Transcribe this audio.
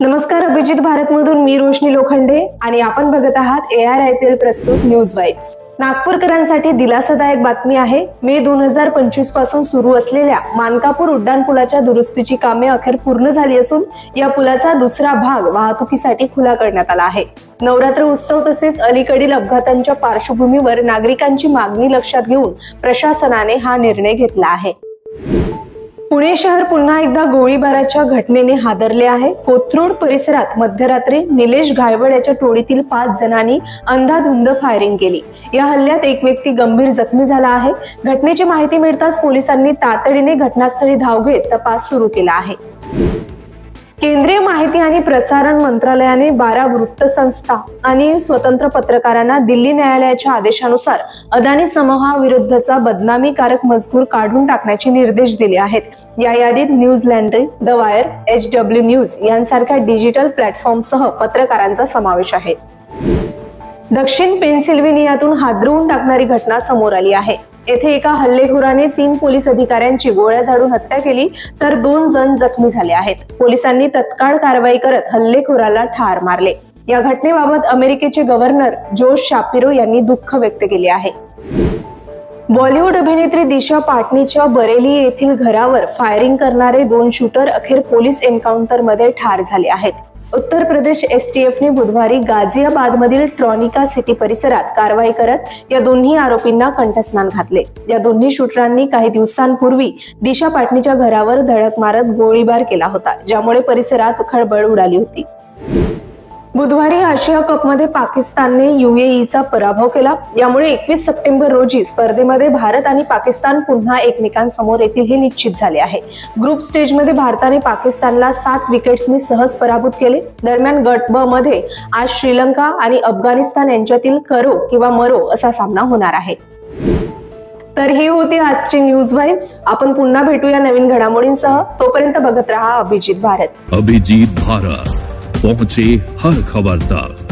नमस्कार, अभिजित भारत मधून मी रोशनी लोखंडे आणि आपण बघत आहात ARIPL प्रस्तुत न्यूज वाइब्स। नागपूरकरांसाठी दिलासादायक बातमी आहे। मे 2025 पासून सुरू असलेल्या मानकापूर उड्डाणपुलाच्या दुरुस्तीची कामे अखेर पूर्ण झाली असून या पुलाचा दुसरा भाग वाहतुकीसाठी खुला करण्यात आला आहे। नवरात्र उत्सव तसेच अलीकडील अपघातांच्या पार्श्वभूमीवर नागरिकांची मागणी लक्षात घेऊन प्रशासनाने हा निर्णय घेतला आहे। पुणे शहर पुन्हा एकदा गोळीबाराच्या घटनेने हादरले आहे। कोथरूड परिसरात मध्यरात्री निलेश घायवड याच्या टोळीतील 5 जणांनी अंधाधुंद फायरिंग केली। या हल्ल्यात एक व्यक्ती गंभीर जखमी झाला आहे। घटनेची माहिती मिळताच पोलिसांनी तातडीने घटनास्थळी धाव घेत तपास सुरू केला आहे। केंद्रीय माहिती आणि प्रसारण मंत्रालयाने 12 वृत्तसंस्था आणि स्वतंत्र पत्रकारांना दिल्ली न्यायालयाच्या आदेशानुसार अदानी समूहाविरुद्धचा बदनामीकारक मजकूर काढून टाकण्याचे निर्देश दिले आहेत। या यादीत news Landry, the wire, HW news यांसारख्या डिजिटल प्लॅटफॉर्मसह पत्रकारांचा समावेश आहे। दक्षिण पेनसिल्व्हेनियातून हादरवून टाकणारी घटना समोर आली आहे। येथे एका हल्लेखोराने 3 पोलीस अधिकाऱ्यांची गोळ्या झाडून हत्या केली तर 2 जण जखमी झाले आहेत। पोलिसांनी तत्काळ कारवाई करत हल्लेखोराला ठार मारले। या घटनेबाबत अमेरिकेचे गव्हर्नर जोश शापिरो यांनी दुःख व्यक्त केले आहे। बॉलिवूड अभिनेत्री दिशा पाटनीच्या बरेली येथील घरावर फायरिंग करणारे 2 शूटर अखेर पोलीस एन्काउंटर मध्ये ठार झाले आहेत। उत्तर प्रदेश STFने बुधवारी गाझियाबाद मधील ट्रॉनिका सिटी परिसरात कारवाई करत या दोन्ही आरोपींना कंठस्नान घातले। या दोन्ही शूटरांनी काही दिवसांपूर्वी दिशा पाटनीच्या घरावर धडक मारत गोळीबार केला होता, ज्यामुळे परिसरात खळबळ उडाली होती। बुधवारी आशिया कप मध्ये पाकिस्तानने UAEचा पराभव केला। यामुळे 21 सप्टेंबर रोजी स्पर्धेमध्ये भारत आणि पाकिस्तान पुन्हा एकमेकांसमोर येतील हे निश्चित झाले आहे। ग्रुप स्टेज मध्ये भारताने पाकिस्तानला 7 विकेट्सनी सहज पराभूत केले। दरम्यान गट ब मध्ये आज श्रीलंका आणि अफगाणिस्तान यांच्यातील करो किंवा मरो असा सामना होणार आहे। तर ही होती आजची न्यूज वाइब्स। आपण पुन्हा भेटूया नवीन घडामोडींसह। तोपर्यंत बघत रहा अभिजित भारत। अभिजित भारत, पहुंचे हर खबर तक।